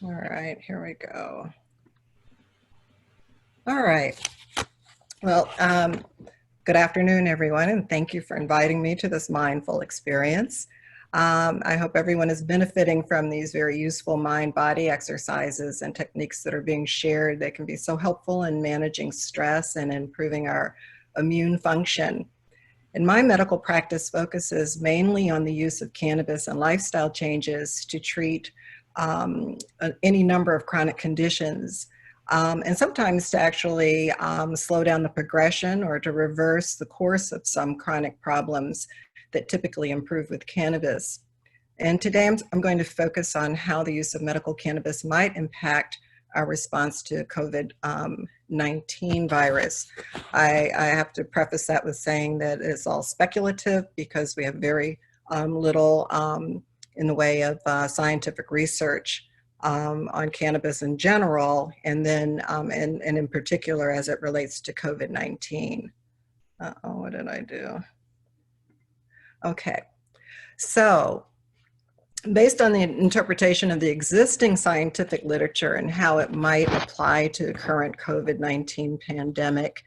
All right, here we go. All right. Well, good afternoon, everyone, and thank you for inviting me to this mindful experience. I hope everyone is benefiting from these very useful mind-body exercises and techniques that are being shared that can be so helpful in managing stress and improving our immune function. And my medical practice focuses mainly on the use of cannabis and lifestyle changes to treat any number of chronic conditions, and sometimes to actually slow down the progression or to reverse the course of some chronic problems that typically improve with cannabis. And today I'm going to focus on how the use of medical cannabis might impact our response to COVID-19 virus. I have to preface that with saying that it's all speculative because we have very little in the way of scientific research on cannabis in general, and then and in particular as it relates to COVID-19. Uh-oh, what did I do? Okay, so based on the interpretation of the existing scientific literature and how it might apply to the current COVID-19 pandemic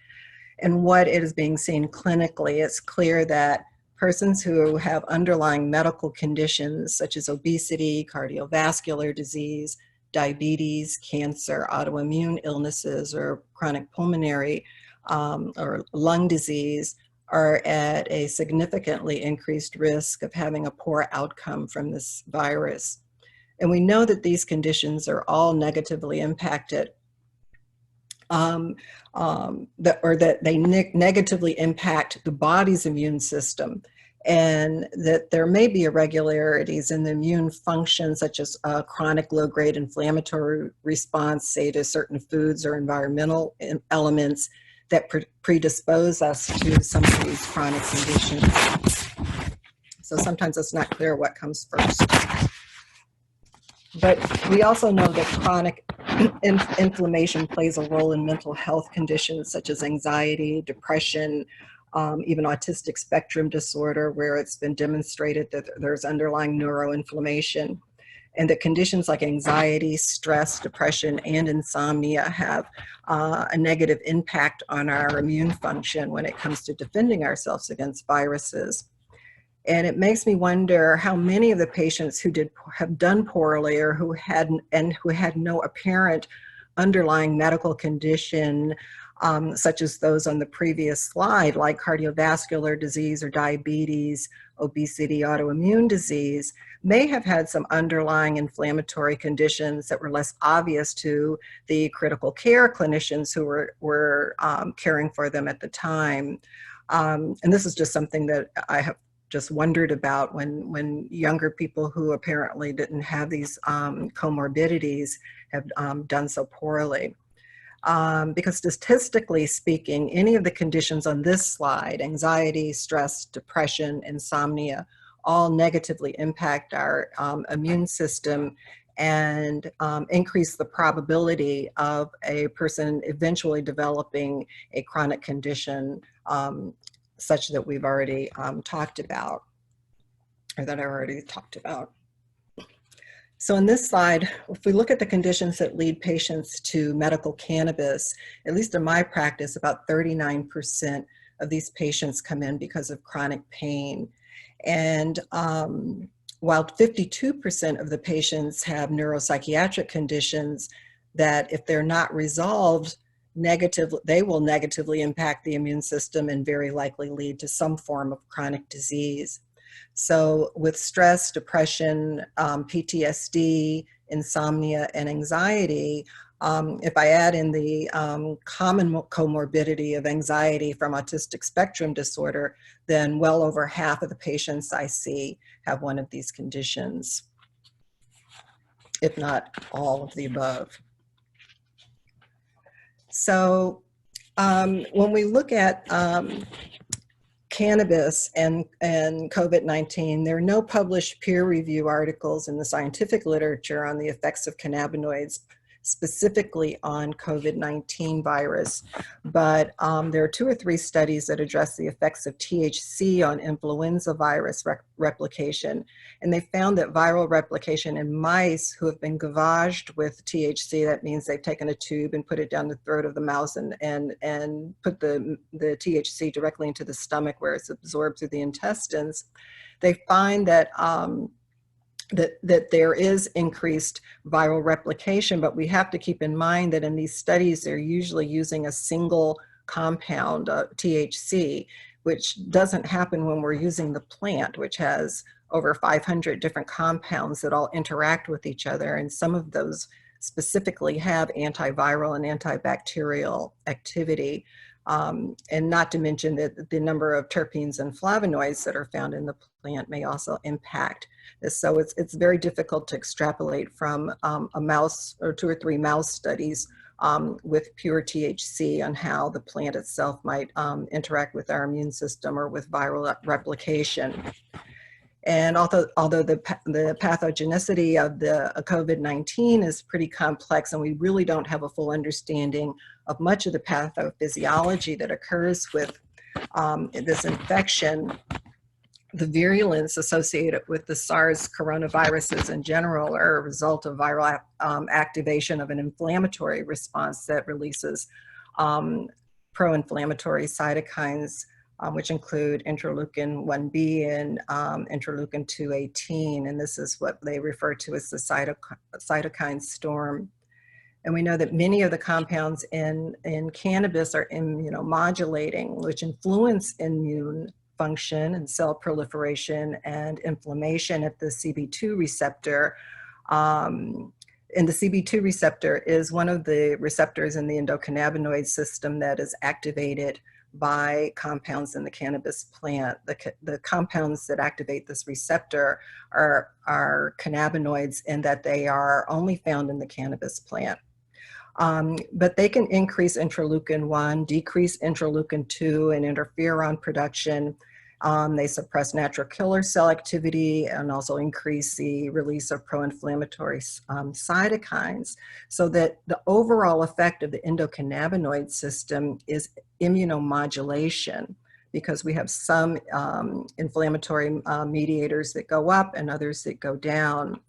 and what is being seen clinically, it's clear that persons who have underlying medical conditions such as obesity, cardiovascular disease, diabetes, cancer, autoimmune illnesses, or chronic pulmonary or lung disease are at a significantly increased risk of having a poor outcome from this virus. And we know that these conditions are all negatively impacted, that they negatively impact the body's immune system, and that there may be irregularities in the immune function, such as a chronic low-grade inflammatory response, say to certain foods or environmental elements that predispose us to some of these chronic conditions. So sometimes it's not clear what comes first. But we also know that chronic inflammation plays a role in mental health conditions such as anxiety, depression, even autistic spectrum disorder, where it's been demonstrated that there's underlying neuroinflammation. And that conditions like anxiety, stress, depression, and insomnia have a negative impact on our immune function when it comes to defending ourselves against viruses. And it makes me wonder how many of the patients who have done poorly or who had no apparent underlying medical condition, such as those on the previous slide, like cardiovascular disease or diabetes, obesity, autoimmune disease, may have had some underlying inflammatory conditions that were less obvious to the critical care clinicians who were caring for them at the time. And this is just something that I have just wondered about when younger people who apparently didn't have these comorbidities have done so poorly. Because statistically speaking, any of the conditions on this slide, anxiety, stress, depression, insomnia, all negatively impact our immune system and increase the probability of a person eventually developing a chronic condition such that we've already talked about, or that I already talked about. So in this slide, if we look at the conditions that lead patients to medical cannabis, at least in my practice, about 39% of these patients come in because of chronic pain. And while 52% of the patients have neuropsychiatric conditions that, if they're not resolved, they will negatively impact the immune system and very likely lead to some form of chronic disease. So with stress, depression, PTSD, insomnia, and anxiety, if I add in the common comorbidity of anxiety from autistic spectrum disorder, then well over half of the patients I see have one of these conditions, if not all of the above. So when we look at cannabis and COVID-19, there are no published peer review articles in the scientific literature on the effects of cannabinoids specifically on COVID-19 virus, but there are 2 or 3 studies that address the effects of THC on influenza virus replication. And they found that viral replication in mice who have been gavaged with THC, that means they've taken a tube and put it down the throat of the mouse and put the THC directly into the stomach where it's absorbed through the intestines, they find that that there is increased viral replication, but we have to keep in mind that in these studies, they're usually using a single compound, THC, which doesn't happen when we're using the plant, which has over 500 different compounds that all interact with each other. And some of those specifically have antiviral and antibacterial activity. And not to mention that the number of terpenes and flavonoids that are found in the plant may also impact this. So it's very difficult to extrapolate from a mouse or 2 or 3 mouse studies with pure THC on how the plant itself might interact with our immune system or with viral replication. And although the pathogenicity of the COVID-19 is pretty complex, and we really don't have a full understanding of much of the pathophysiology that occurs with this infection, the virulence associated with the SARS coronaviruses in general are a result of viral activation of an inflammatory response that releases pro-inflammatory cytokines, which include interleukin 1B and interleukin 218, and this is what they refer to as the cytokine storm. And we know that many of the compounds in cannabis are immunomodulating, which influence immune function and cell proliferation and inflammation at the CB2 receptor. And the CB2 receptor is one of the receptors in the endocannabinoid system that is activated by compounds in the cannabis plant. The compounds that activate this receptor are cannabinoids in that they are only found in the cannabis plant. But they can increase interleukin 1, decrease interleukin 2 and interferon production. They suppress natural killer cell activity and also increase the release of pro-inflammatory cytokines, so that the overall effect of the endocannabinoid system is immunomodulation, because we have some inflammatory mediators that go up and others that go down.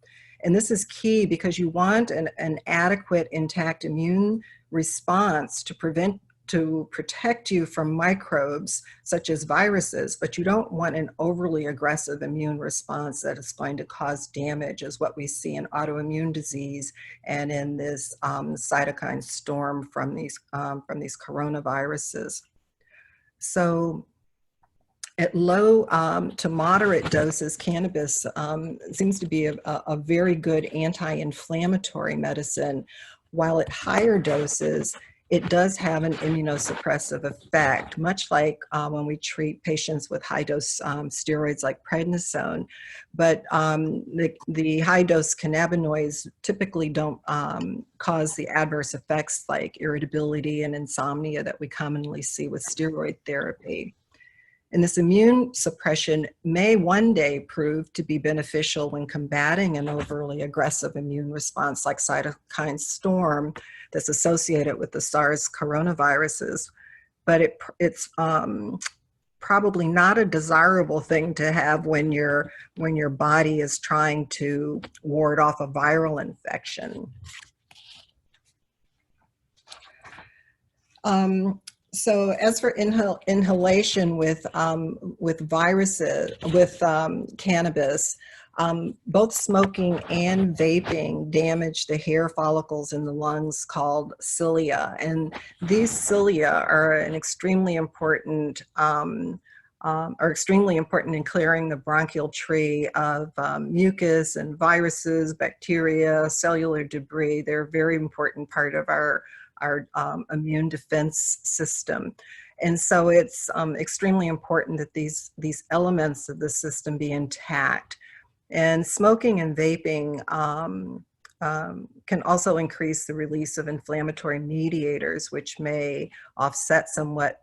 And this is key because you want an adequate intact immune response to protect you from microbes such as viruses, but you don't want an overly aggressive immune response that is going to cause damage, as what we see in autoimmune disease and in this cytokine storm from these coronaviruses. So at low to moderate doses, cannabis seems to be a very good anti-inflammatory medicine, while at higher doses, it does have an immunosuppressive effect, much like when we treat patients with high-dose steroids like prednisone. But the high-dose cannabinoids typically don't cause the adverse effects like irritability and insomnia that we commonly see with steroid therapy. And this immune suppression may one day prove to be beneficial when combating an overly aggressive immune response like cytokine storm that's associated with the SARS coronaviruses. But it's probably not a desirable thing to have when your body is trying to ward off a viral infection. So as for inhalation with viruses, with cannabis, both smoking and vaping damage the hair follicles in the lungs called cilia. And these cilia are extremely important in clearing the bronchial tree of mucus and viruses, bacteria, cellular debris. They're a very important part of our immune defense system. And so it's extremely important that these elements of the system be intact. And smoking and vaping can also increase the release of inflammatory mediators, which may offset somewhat,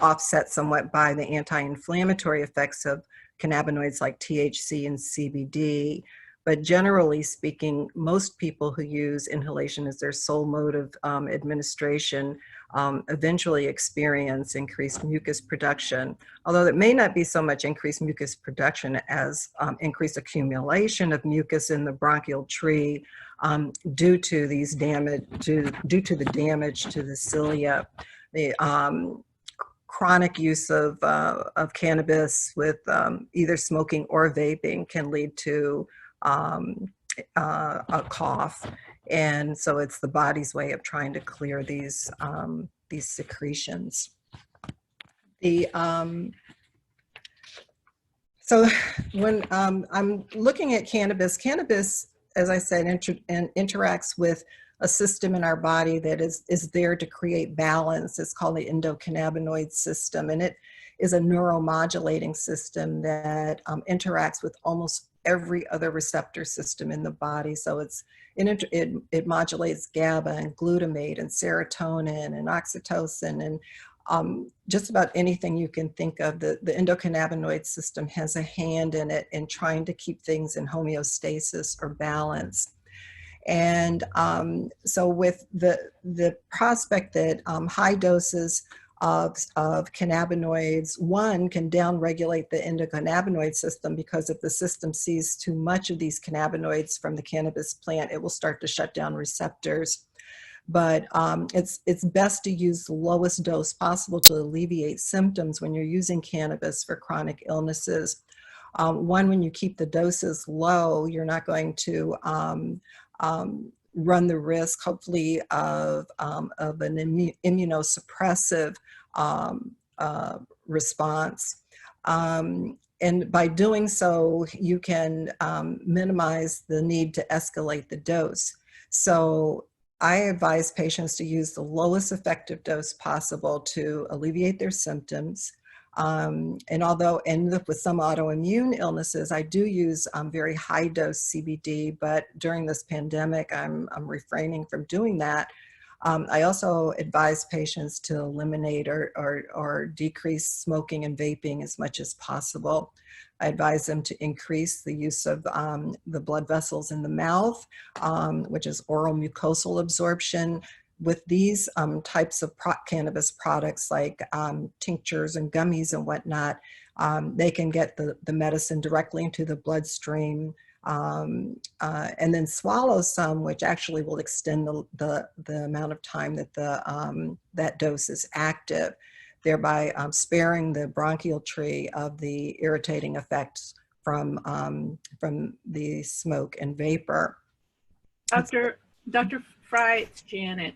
offset somewhat by the anti-inflammatory effects of cannabinoids like THC and CBD. But generally speaking, most people who use inhalation as their sole mode of administration eventually experience increased mucus production, although it may not be so much increased mucus production as increased accumulation of mucus in the bronchial tree due to these damage, due to the damage to the cilia. The chronic use of cannabis with either smoking or vaping can lead to a cough, and so it's the body's way of trying to clear these secretions. So when I'm looking at cannabis, as I said, interacts with a system in our body that is there to create balance. It's called the endocannabinoid system, and it is a neuromodulating system that interacts with almost every other receptor system in the body. So it modulates GABA and glutamate and serotonin and oxytocin and just about anything you can think of. The endocannabinoid system has a hand in it in trying to keep things in homeostasis or balance. And so with the prospect that high doses of cannabinoids, one, can downregulate the endocannabinoid system, because if the system sees too much of these cannabinoids from the cannabis plant, it will start to shut down receptors. But it's best to use the lowest dose possible to alleviate symptoms when you're using cannabis for chronic illnesses. One, when you keep the doses low, you're not going to run the risk, hopefully, of an immunosuppressive response. And by doing so, you can minimize the need to escalate the dose. So I advise patients to use the lowest effective dose possible to alleviate their symptoms. And with some autoimmune illnesses, I do use very high dose CBD, but during this pandemic, I'm refraining from doing that. I also advise patients to eliminate or decrease smoking and vaping as much as possible. I advise them to increase the use of the blood vessels in the mouth, which is oral mucosal absorption. With these types of cannabis products, like tinctures and gummies and whatnot, they can get the medicine directly into the bloodstream and then swallow some, which actually will extend the amount of time that that dose is active, thereby sparing the bronchial tree of the irritating effects from the smoke and vapor. Dr. Frye, it's Janet.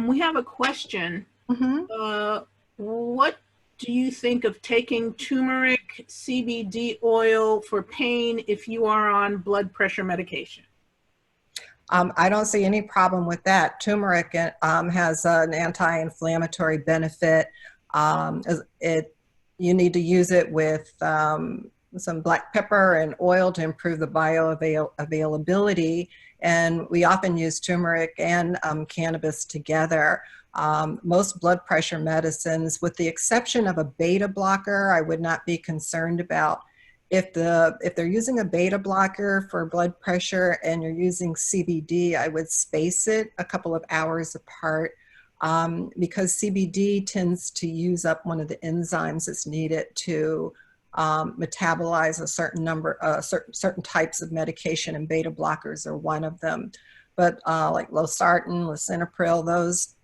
We have a question. Mm-hmm. What do you think of taking turmeric CBD oil for pain if you are on blood pressure medication? I don't see any problem with that. Turmeric has an anti-inflammatory benefit. You need to use it with some black pepper and oil to improve the bioavailability. And we often use turmeric and cannabis together. Most blood pressure medicines, with the exception of a beta blocker, I would not be concerned about. If they're using a beta blocker for blood pressure and you're using CBD, I would space it a couple of hours apart, because CBD tends to use up one of the enzymes that's needed to metabolize a certain types of medication, and beta blockers are one of them. But like losartan, lisinopril, those,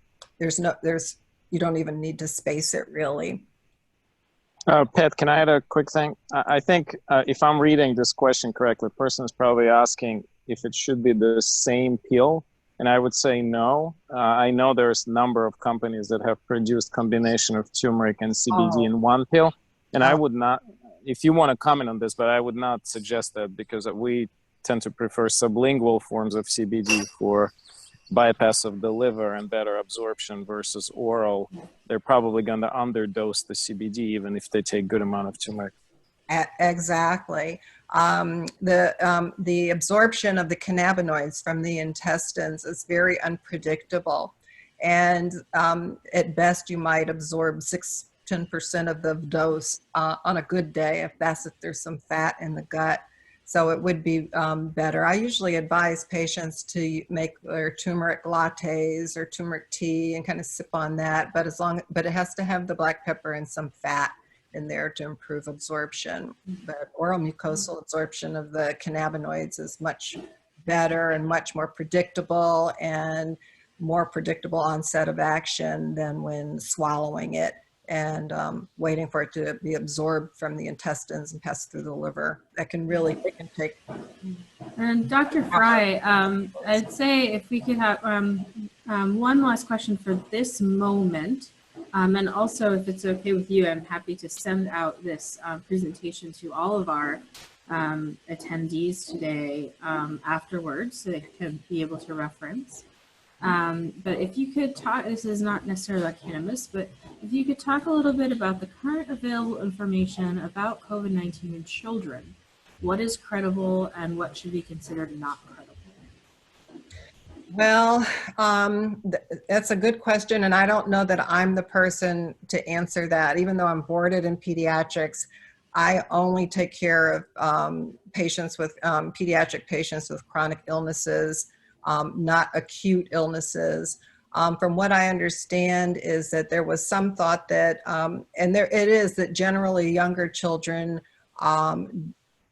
you don't even need to space it really. Pat, can I add a quick thing? I think if I'm reading this question correctly, the person is probably asking if it should be the same pill, and I would say no. I know there's a number of companies that have produced combination of turmeric and CBD in one pill, and I would not, if you want to comment on this, but I would not suggest that, because we tend to prefer sublingual forms of CBD for bypass of the liver and better absorption versus oral. They're probably going to underdose the CBD even if they take good amount of turmeric. Exactly. The absorption of the cannabinoids from the intestines is very unpredictable. And at best, you might absorb 6-10% of the dose on a good day, if there's some fat in the gut. So it would be better. I usually advise patients to make their turmeric lattes or turmeric tea and kind of sip on that, but but it has to have the black pepper and some fat in there to improve absorption. But oral mucosal absorption of the cannabinoids is much better and much more predictable, and more predictable onset of action than when swallowing it and waiting for it to be absorbed from the intestines and pass through the liver. It can take. And Dr. Frye, I'd say if we could have one last question for this moment, and also if it's okay with you, I'm happy to send out this presentation to all of our attendees today afterwards, so they can be able to reference. But if you could talk, this is not necessarily like cannabis, but if you could talk a little bit about the current available information about COVID-19 in children, what is credible and what should be considered not credible? Well, that's a good question, and I don't know that I'm the person to answer that. Even though I'm boarded in pediatrics, I only take care of patients with pediatric patients with chronic illnesses, not acute illnesses. From what I understand is that there was some thought that, and there it is, that generally younger children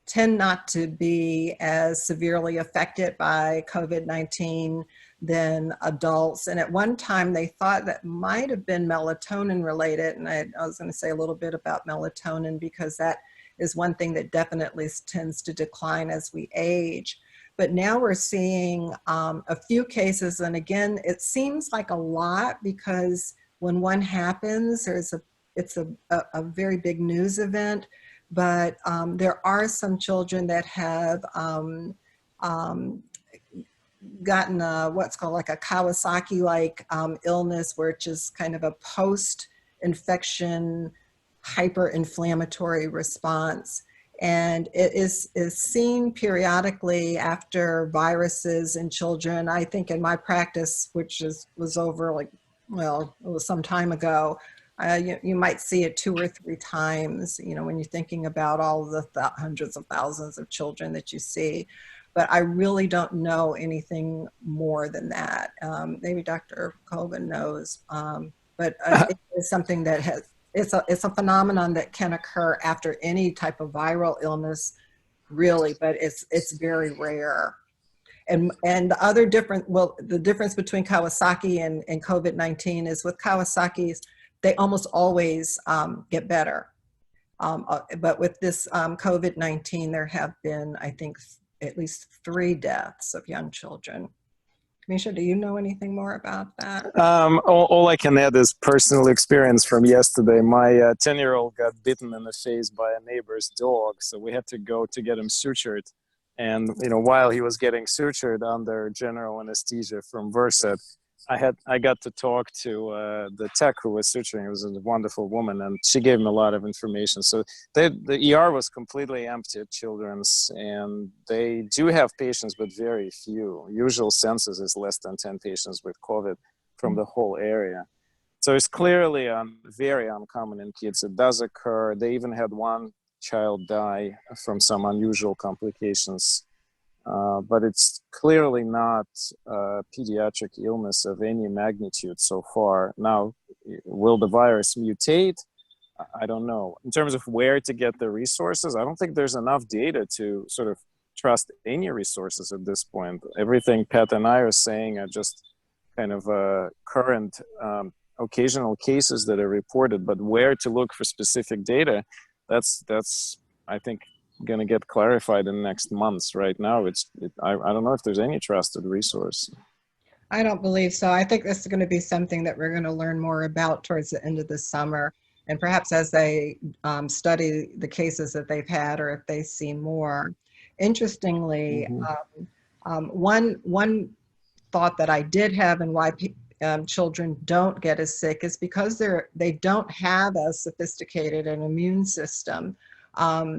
tend not to be as severely affected by COVID-19 than adults. And at one time they thought that might have been melatonin related. And I was going to say a little bit about melatonin, because that is one thing that definitely tends to decline as we age. But now we're seeing a few cases, and again, it seems like a lot, because when one happens, it's a very big news event. But there are some children that have gotten what's called like a Kawasaki-like illness, which is kind of a post-infection hyperinflammatory response. And it is seen periodically after viruses in children. I think in my practice, which was over like, well, it was some time ago, you might see it 2 or 3 times, you know, when you're thinking about all the hundreds of thousands of children that you see. But I really don't know anything more than that. Maybe Dr. Colvin knows, but it is something that it's a phenomenon that can occur after any type of viral illness, really, but it's very rare. And the other the difference between Kawasaki and COVID-19 is with Kawasaki's, they almost always get better. But with this COVID-19, there have been, I think, at least 3 deaths of young children. Misha, do you know anything more about that? All I can add is personal experience from yesterday. My 10-year-old got bitten in the face by a neighbor's dog, so we had to go to get him sutured. And while he was getting sutured under general anesthesia from Versed, I got to talk to the tech who was suturing. It was a wonderful woman, and she gave him a lot of information. So the ER was completely empty at Children's, and they do have patients, but very few. Usual census is less than 10 patients with COVID from the whole area. So it's clearly very uncommon in kids. It does occur. They even had one child die from some unusual complications. But it's clearly not a pediatric illness of any magnitude so far. Now, will the virus mutate? I don't know. In terms of where to get the resources, I don't think there's enough data to sort of trust any resources at this point. Everything Pat and I are saying are just kind of current occasional cases that are reported, but where to look for specific data, that's I think, going to get clarified in the next months. Right now, I don't know if there's any trusted resource. I don't believe so. I think this is going to be something that we're going to learn more about towards the end of the summer, and perhaps as they study the cases that they've had, or if they see more. Interestingly, one thought that I did have, and why children don't get as sick, is because they don't have as sophisticated an immune system.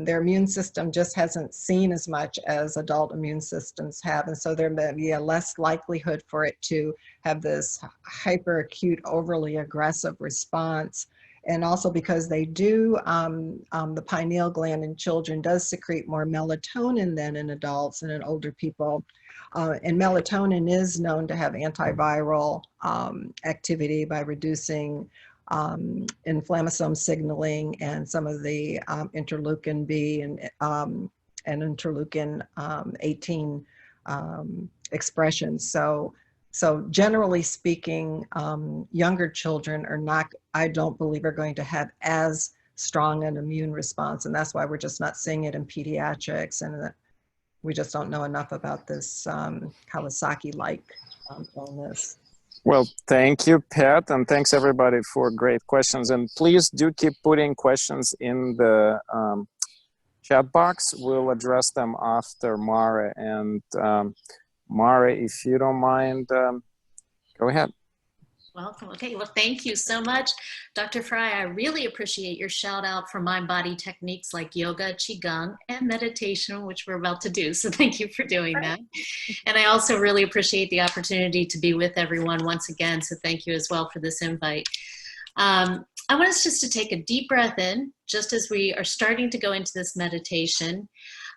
Their immune system just hasn't seen as much as adult immune systems have, and so there may be a less likelihood for it to have this hyperacute, overly aggressive response. And also because they do, the pineal gland in children does secrete more melatonin than in adults and in older people. And melatonin is known to have antiviral activity by reducing inflammasome signaling and some of the interleukin B and interleukin 18 expressions. So generally speaking, younger children are not, I don't believe, are going to have as strong an immune response. And that's why we're just not seeing it in pediatrics. And we just don't know enough about this Kawasaki-like illness. Well, thank you, Pat, and thanks everybody for great questions. And please do keep putting questions in the chat box. We'll address them after Mara. And Mara, if you don't mind, go ahead. Welcome. Okay, well, thank you so much, Dr. Frye. I really appreciate your shout out for mind body techniques like yoga, qigong, and meditation, which we're about to do. So thank you for doing that. And I also really appreciate the opportunity to be with everyone once again. So thank you as well for this invite. I want us just to take a deep breath in, just as we are starting to go into this meditation.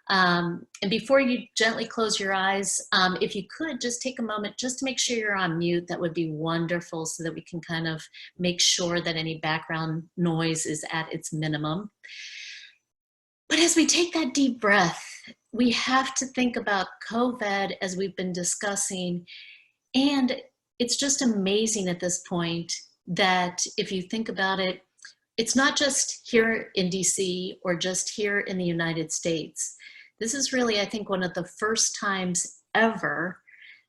And before you gently close your eyes, if you could just take a moment just to make sure you're on mute, that would be wonderful, so that we can kind of make sure that any background noise is at its minimum. But as we take that deep breath, we have to think about COVID as we've been discussing. And it's just amazing at this point that if you think about it, it's not just here in DC or just here in the United States. This is really, I think, one of the first times ever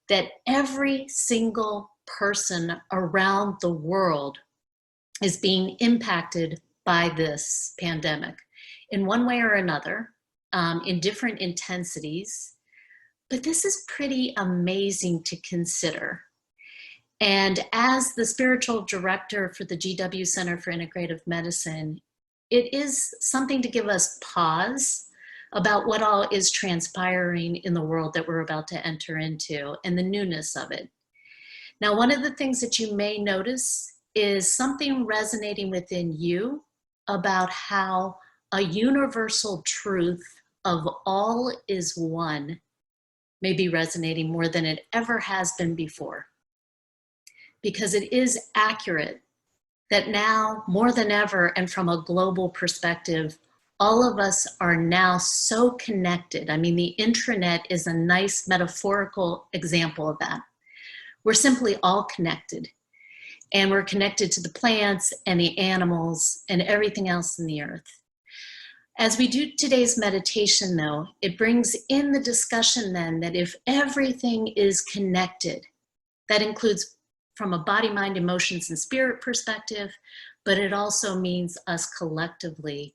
that every single person around the world is being impacted by this pandemic in one way or another, in different intensities. But this is pretty amazing to consider. And as the spiritual director for the GW Center for Integrative Medicine, it is something to give us pause about what all is transpiring in the world that we're about to enter into and the newness of it. Now, one of the things that you may notice is something resonating within you about how a universal truth of all is one may be resonating more than it ever has been before. Because it is accurate that now, more than ever, and from a global perspective, all of us are now so connected. I mean, the intranet is a nice metaphorical example of that. We're simply all connected. And we're connected to the plants and the animals and everything else in the earth. As we do today's meditation, though, it brings in the discussion then that if everything is connected, that includes from a body, mind, emotions, and spirit perspective, but it also means us collectively,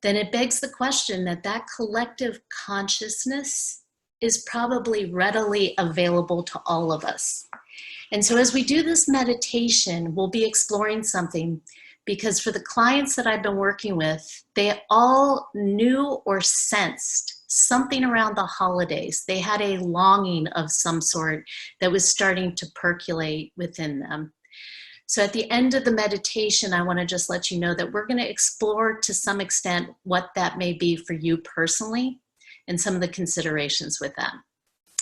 then it begs the question that that collective consciousness is probably readily available to all of us. And so as we do this meditation, we'll be exploring something, because for the clients that I've been working with, they all knew or sensed something around the holidays. They had a longing of some sort that was starting to percolate within them. So at the end of the meditation, I want to just let you know that we're going to explore to some extent what that may be for you personally and some of the considerations with that.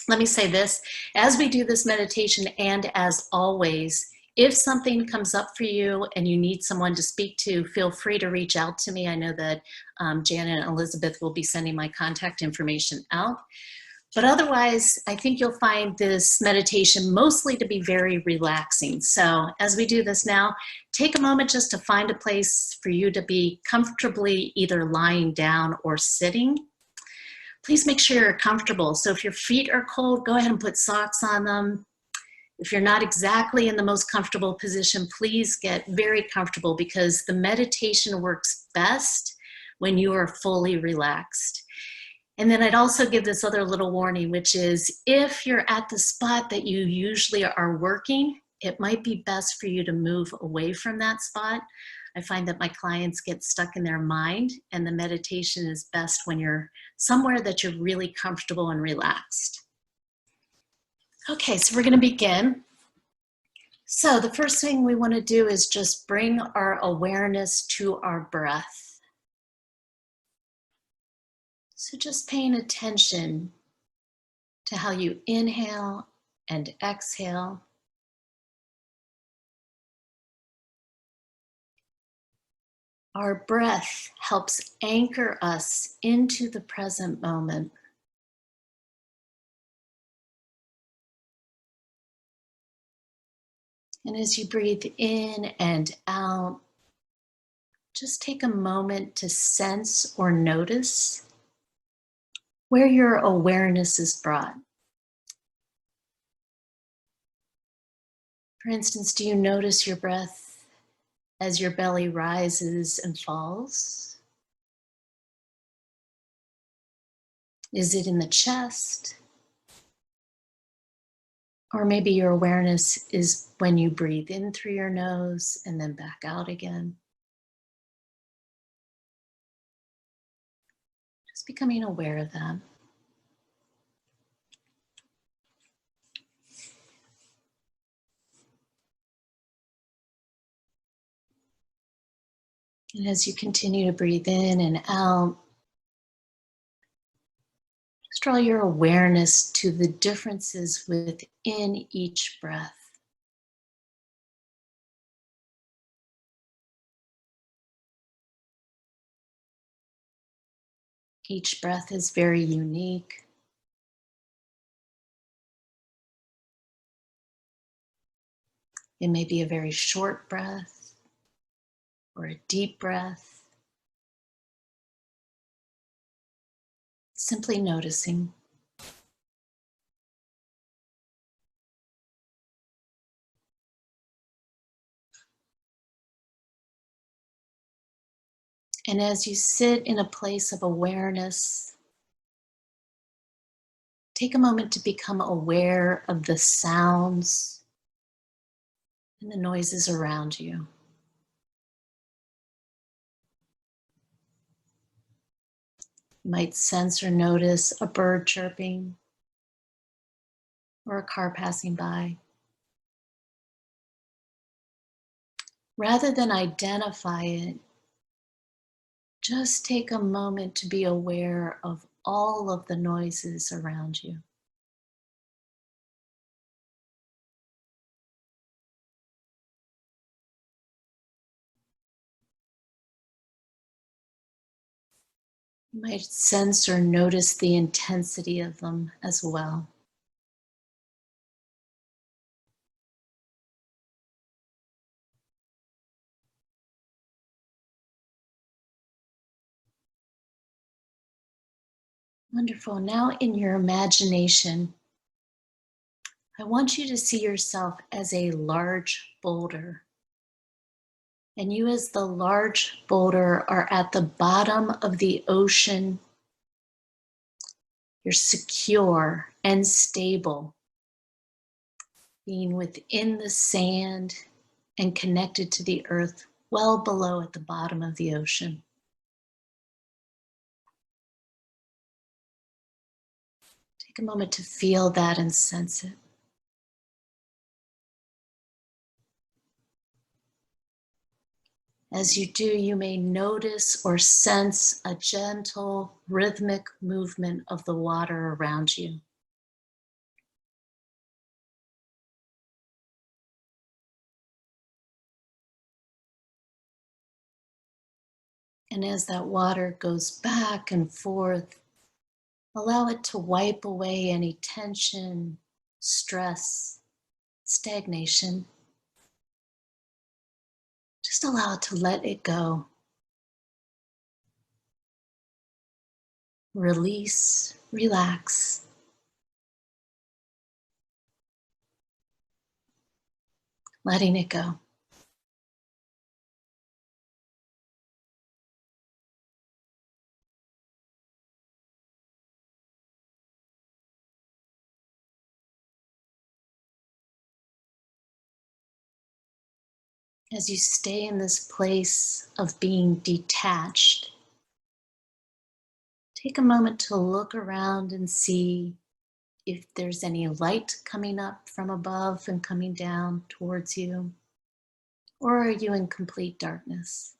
Let me say this, as we do this meditation, and as always, if something comes up for you and you need someone to speak to, feel free to reach out to me. I know that Janet and Elizabeth will be sending my contact information out. But otherwise, I think you'll find this meditation mostly to be very relaxing. So as we do this now, take a moment just to find a place for you to be comfortably either lying down or sitting. Please make sure you're comfortable. So if your feet are cold, go ahead and put socks on them. If you're not exactly in the most comfortable position, please get very comfortable, because the meditation works best when you are fully relaxed. And then I'd also give this other little warning, which is if you're at the spot that you usually are working, it might be best for you to move away from that spot. I find that my clients get stuck in their mind, and the meditation is best when you're somewhere that you're really comfortable and relaxed. Okay, so we're going to begin. So the first thing we want to do is just bring our awareness to our breath. So just paying attention to how you inhale and exhale. Our breath helps anchor us into the present moment. And as you breathe in and out, just take a moment to sense or notice where your awareness is brought. For instance, do you notice your breath as your belly rises and falls? Is it in the chest? Or maybe your awareness is when you breathe in through your nose and then back out again. Just becoming aware of that. And as you continue to breathe in and out, just draw your awareness to the differences within each breath. Each breath is very unique. It may be a very short breath or a deep breath. Simply noticing. And as you sit in a place of awareness, take a moment to become aware of the sounds and the noises around you. You might sense or notice a bird chirping or a car passing by. Rather than identify it, just take a moment to be aware of all of the noises around you. You might sense or notice the intensity of them as well. Wonderful. Now in your imagination, I want you to see yourself as a large boulder. And you as the large boulder are at the bottom of the ocean. You're secure and stable, being within the sand and connected to the earth well below at the bottom of the ocean. Take a moment to feel that and sense it. As you do, you may notice or sense a gentle, rhythmic movement of the water around you. And as that water goes back and forth, allow it to wipe away any tension, stress, stagnation. Just allow it to let it go. Release, relax. Letting it go. As you stay in this place of being detached, take a moment to look around and see if there's any light coming up from above and coming down towards you, or are you in complete darkness?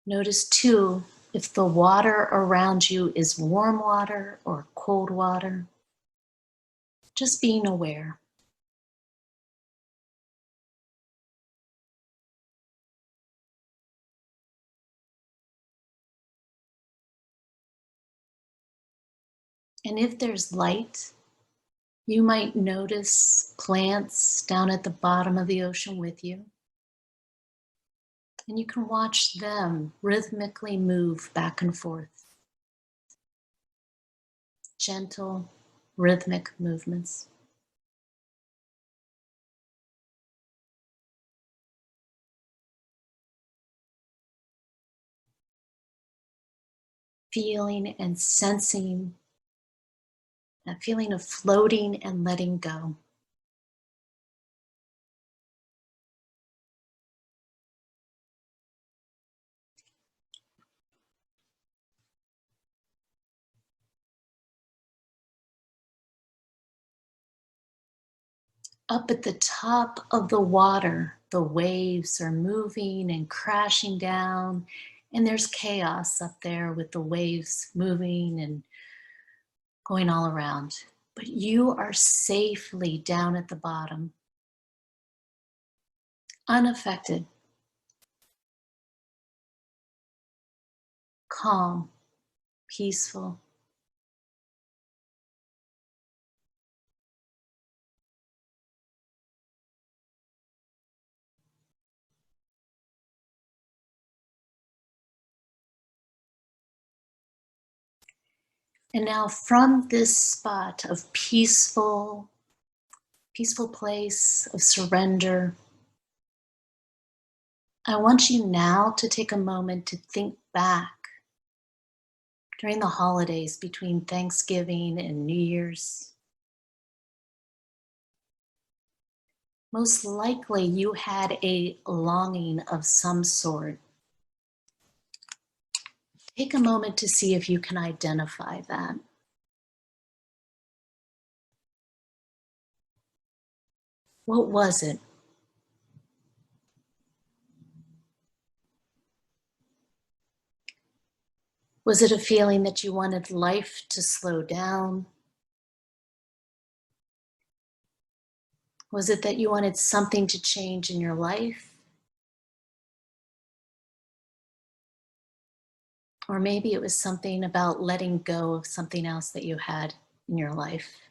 Notice too, if the water around you is warm water or cold water. Just being aware. And if there's light, you might notice plants down at the bottom of the ocean with you. And you can watch them rhythmically move back and forth. Gentle, rhythmic movements. Feeling and sensing that feeling of floating and letting go. Up at the top of the water, the waves are moving and crashing down, and there's chaos up there with the waves moving and going all around. But you are safely down at the bottom, unaffected, calm, peaceful. And now from this spot of peaceful place of surrender, I want you now to take a moment to think back during the holidays between Thanksgiving and New Year's. Most likely you had a longing of some sort. Take a moment to see if you can identify that. What was it? Was it a feeling that you wanted life to slow down? Was it that you wanted something to change in your life? Or maybe it was something about letting go of something else that you had in your life.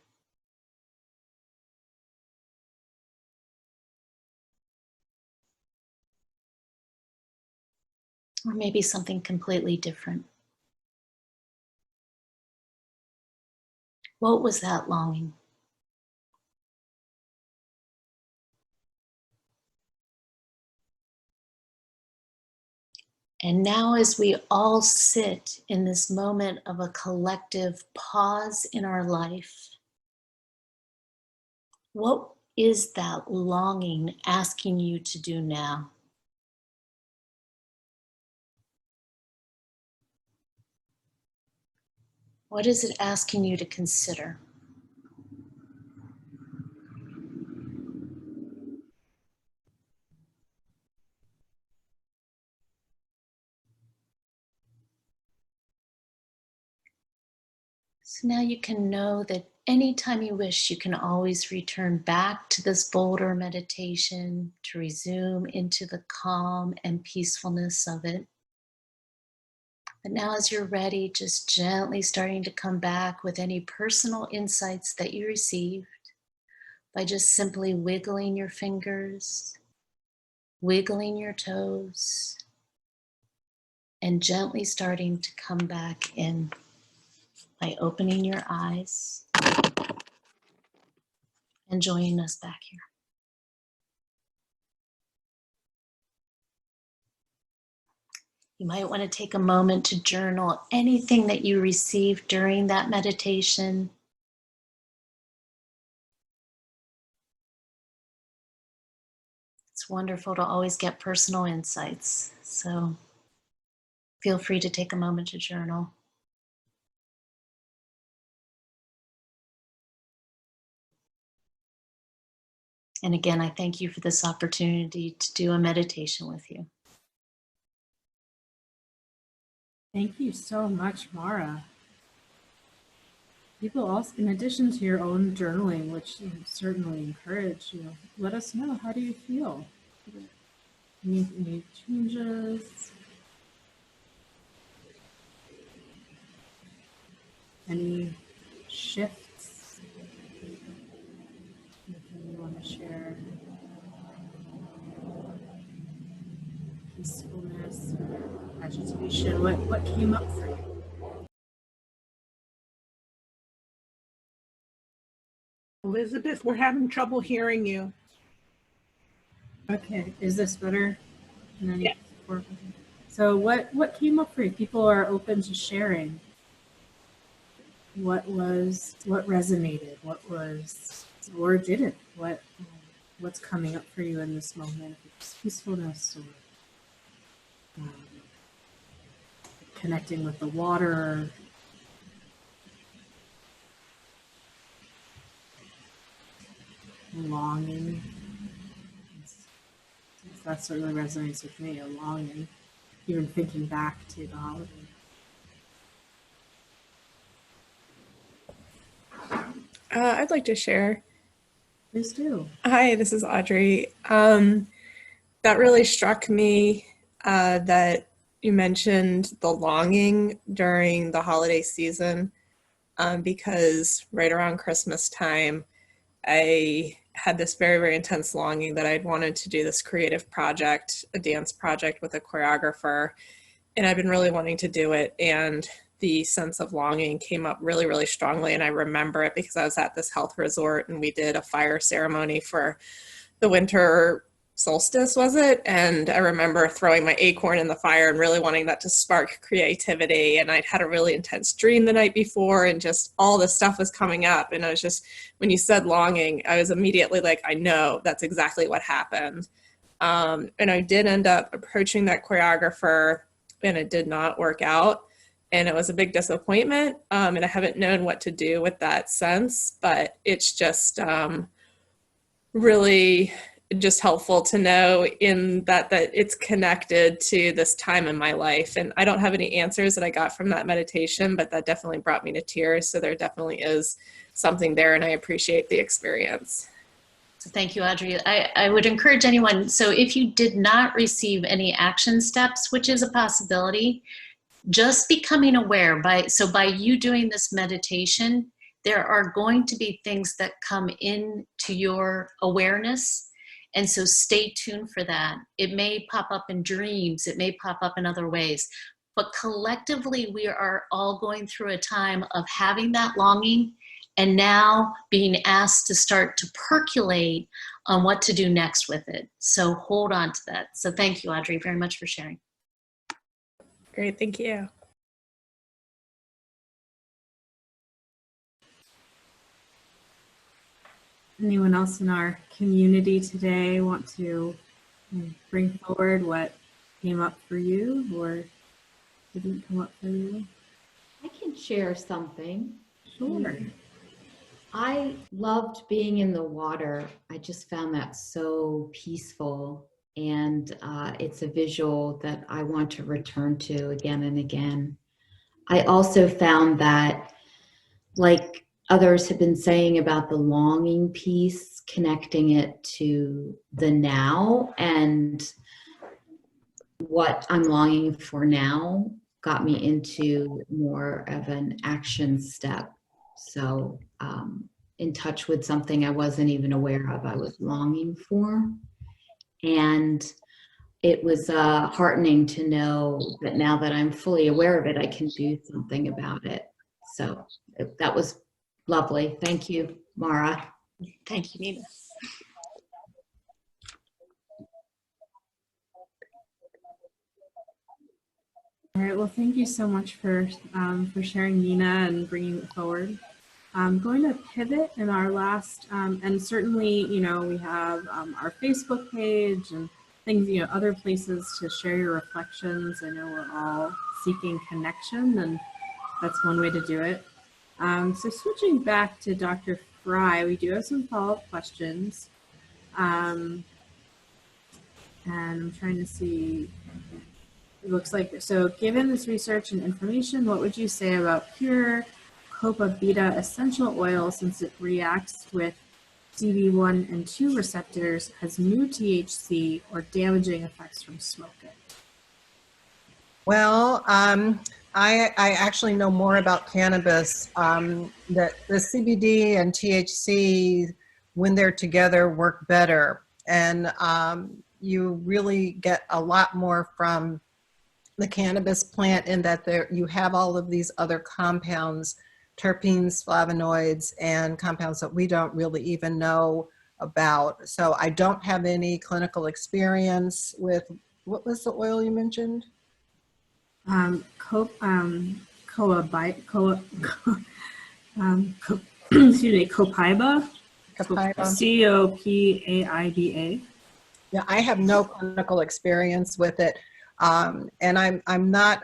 Or maybe something completely different. What was that longing? And now as we all sit in this moment of a collective pause in our life, what is that longing asking you to do now? What is it asking you to consider? So now you can know that anytime you wish, you can always return back to this bolder meditation to resume into the calm and peacefulness of it. But now as you're ready, just gently starting to come back with any personal insights that you received by just simply wiggling your fingers, wiggling your toes, and gently starting to come back in by opening your eyes and joining us back here. You might want to take a moment to journal anything that you received during that meditation. It's It's wonderful to always get personal insights. So feel free to take a moment to journal. And again, I thank you for this opportunity to do a meditation with you. Thank you so much, Mara. People also, in addition to your own journaling, which you certainly encourage, let us know, how do you feel? Any changes? Any shifts? Anything you want to share? Peacefulness or agitation? What came up for you? Elizabeth, we're having trouble hearing you. Okay, is this better? Yeah. So what came up for you? People are open to sharing. What resonated? What was, or didn't? What's coming up for you in this moment? If it's peacefulness or connecting with the water. Longing. That certainly resonates with me, a longing, even thinking back to the holiday. I'd like to share. Please do. Hi, this is Audrey. That really struck me that you mentioned the longing during the holiday season because right around Christmas time, I had this very, very intense longing that I'd wanted to do this creative project, a dance project with a choreographer, and I've been really wanting to do it. And the sense of longing came up really, really strongly. And I remember it because I was at this health resort and we did a fire ceremony for the winter solstice, was it? And I remember throwing my acorn in the fire and really wanting that to spark creativity. And I'd had a really intense dream the night before and just all this stuff was coming up. And I was just, when you said longing, I was immediately like, I know that's exactly what happened. And I did end up approaching that choreographer and it did not work out. And it was a big disappointment. And I haven't known what to do with that since, but it's just really just helpful to know in that it's connected to this time in my life. And I don't have any answers that I got from that meditation, but that definitely brought me to tears. So there definitely is something there and I appreciate the experience. So thank you, Audrey. I would encourage anyone, so if you did not receive any action steps, which is a possibility, just becoming aware by you doing this meditation, there are going to be things that come into your awareness. And so stay tuned for that. It may pop up in dreams. It may pop up in other ways. But collectively, we are all going through a time of having that longing and now being asked to start to percolate on what to do next with it. So hold on to that. So thank you, Audrey, very much for sharing. Great, thank you. Anyone else in our community today want to bring forward what came up for you or didn't come up for you? I can share something. Sure. I loved being in the water. I just found that so peaceful. And it's a visual that I want to return to again and again. I also found that, like others have been saying about the longing piece, connecting it to the now and what I'm longing for now got me into more of an action step. So in touch with something I wasn't even aware of I was longing for. And it was heartening to know that now that I'm fully aware of it, I can do something about it. So that was lovely. Thank you, Mara. Thank you, Nina. All right. Well, thank you so much for sharing, Nina, and bringing it forward. I'm going to pivot in our last, and certainly, you know, we have our Facebook page and things, you know, other places to share your reflections. I know we're all seeking connection, and that's one way to do it. So switching back to Dr. Frye, we do have some follow-up questions. And I'm trying to see, it looks like, so given this research and information, what would you say about pure copa beta essential oil, since it reacts with CB1 and 2 receptors, has new THC or damaging effects from smoking? Well, I actually know more about cannabis, that the CBD and THC, when they're together, work better. And you really get a lot more from the cannabis plant in that you have all of these other compounds, terpenes, flavonoids, and compounds that we don't really even know about. So I don't have any clinical experience with, what was the oil you mentioned? Copaiba. Copaiba. COPAIBA. Yeah, I have no clinical experience with it. And I'm not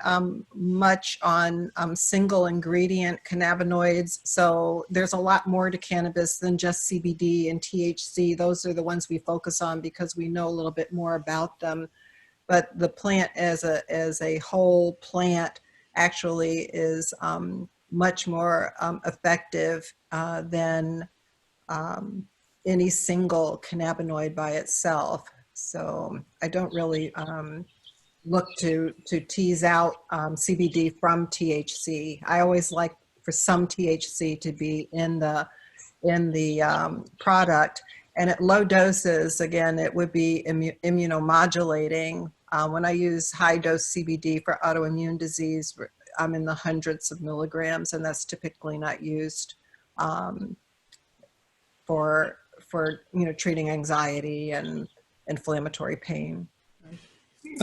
much on single ingredient cannabinoids. So there's a lot more to cannabis than just CBD and THC. Those are the ones we focus on because we know a little bit more about them. But the plant as a whole plant actually is much more effective than any single cannabinoid by itself. So I don't really look to tease out CBD from THC. I always like for some THC to be in the product. And at low doses, again, it would be immunomodulating. When I use high dose CBD for autoimmune disease, I'm in the hundreds of milligrams, and that's typically not used for treating anxiety and inflammatory pain.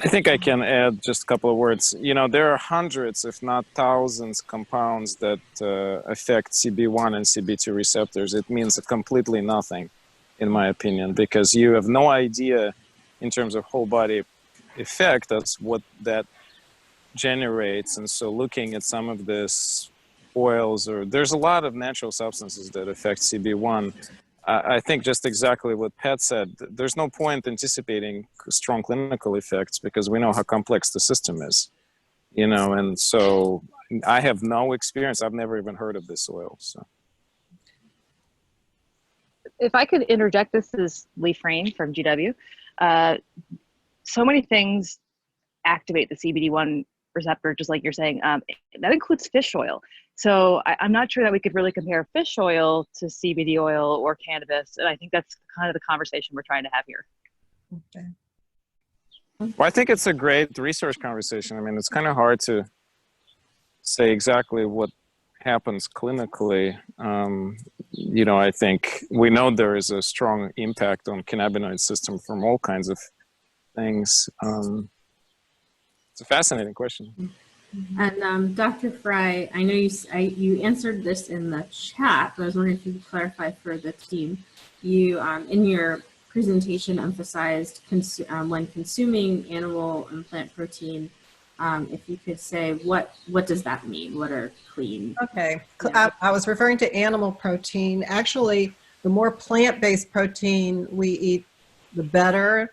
I think I can add just a couple of words. You know, there are hundreds, if not thousands, compounds that affect CB1 and CB2 receptors. It means completely nothing, in my opinion, because you have no idea in terms of whole body effect. That's what that generates. And so looking at some of this oils, or there's a lot of natural substances that affect CB1. I think just exactly what Pat said, there's no point anticipating strong clinical effects because we know how complex the system is, you know, and so I have no experience. I've never even heard of this oil. So, if I could interject, this is Lee Frame from GW. So many things activate the CBD1 receptor, just like you're saying. That includes fish oil. So I'm not sure that we could really compare fish oil to CBD oil or cannabis. And I think that's kind of the conversation we're trying to have here. Okay. well, I think it's a great research conversation. I mean, it's kind of hard to say exactly what happens clinically. You know, I think we know there is a strong impact on cannabinoid system from all kinds of things. It's a fascinating question. And Dr. Frye, I know you answered this in the chat, but I was wondering if you could clarify for the team. You, in your presentation, emphasized when consuming animal and plant protein. If you could say what does that mean? What are clean? Okay, Yeah. I was referring to animal protein. Actually, the more plant-based protein we eat, the better.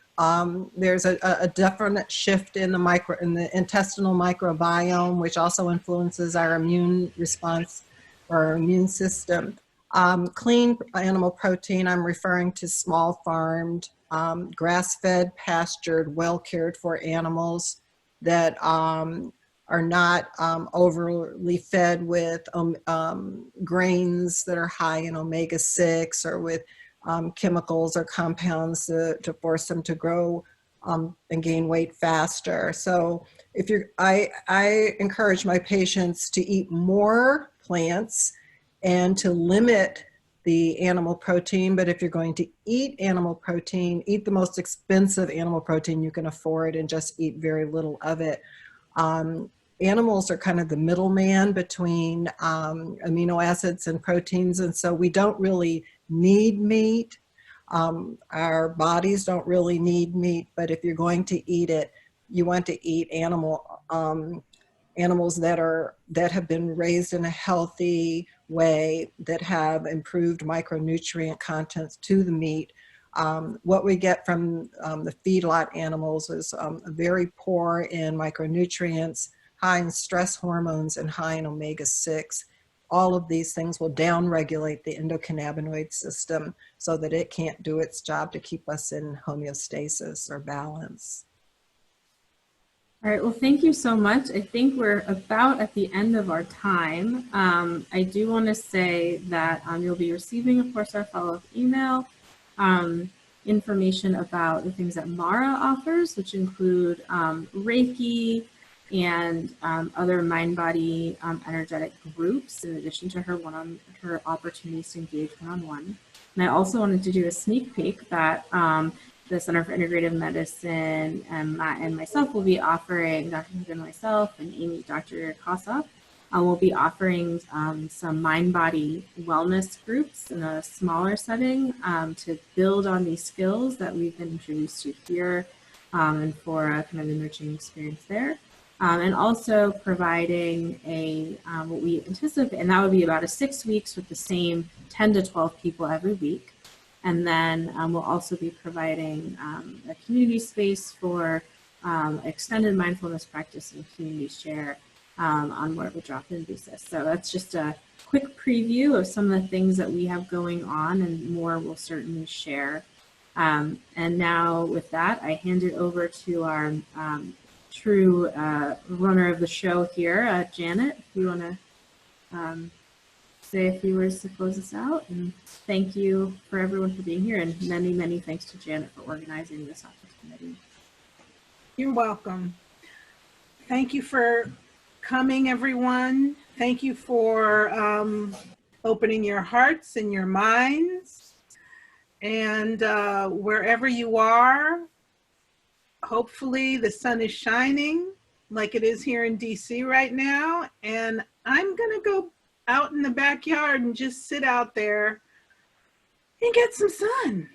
There's a definite shift in the intestinal microbiome, which also influences our immune response or our immune system. Clean animal protein, I'm referring to small farmed, grass-fed, pastured, well cared for animals that are not overly fed with grains that are high in omega-6 or with chemicals or compounds to force them to grow and gain weight faster. So I encourage my patients to eat more plants and to limit the animal protein. But if you're going to eat animal protein, eat the most expensive animal protein you can afford and just eat very little of it. animals are kind of the middleman between amino acids and proteins, and so we don't really need meat. Our bodies don't really need meat, but if you're going to eat it, you want to eat animals that have been raised in a healthy way, that have improved micronutrient contents to the meat. What we get from the feedlot animals is very poor in micronutrients, high in stress hormones, and high in omega-6. All of these things will downregulate the endocannabinoid system so that it can't do its job to keep us in homeostasis or balance. All right, well, thank you so much. I think we're about at the end of our time. I do want to say that you'll be receiving, of course, our follow-up email, information about the things that Mara offers, which include Reiki and other mind-body energetic groups, in addition to her opportunities to engage one-on-one. And I also wanted to do a sneak peek that the Center for Integrative Medicine and myself will be offering, Dr. Hugo and myself and Amy, Dr. Kossoff, will be offering some mind-body wellness groups in a smaller setting to build on these skills that we've been introduced to here and for a kind of enriching experience there. And also providing what we anticipate, and that would be about 6 weeks with the same 10 to 12 people every week. And then we'll also be providing a community space for extended mindfulness practice and community share on more of a drop-in basis. So that's just a quick preview of some of the things that we have going on, and more we'll certainly share. And now with that, I hand it over to our true runner of the show here, Janet, if you want to say a few words to close us out. And thank you for everyone for being here, and many, many thanks to Janet for organizing this opportunity. You're welcome. Thank you for coming, everyone. Thank you for opening your hearts and your minds. And wherever you are, hopefully the sun is shining like it is here in DC right now. And I'm gonna go out in the backyard and just sit out there and get some sun.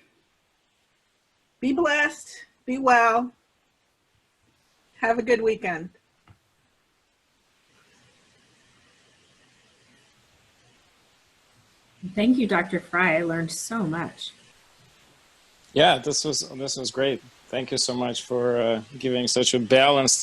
Be blessed, be well. Have a good weekend. Thank you, Dr. Frye. I learned so much. Yeah, this was great. Thank you so much for giving such a balanced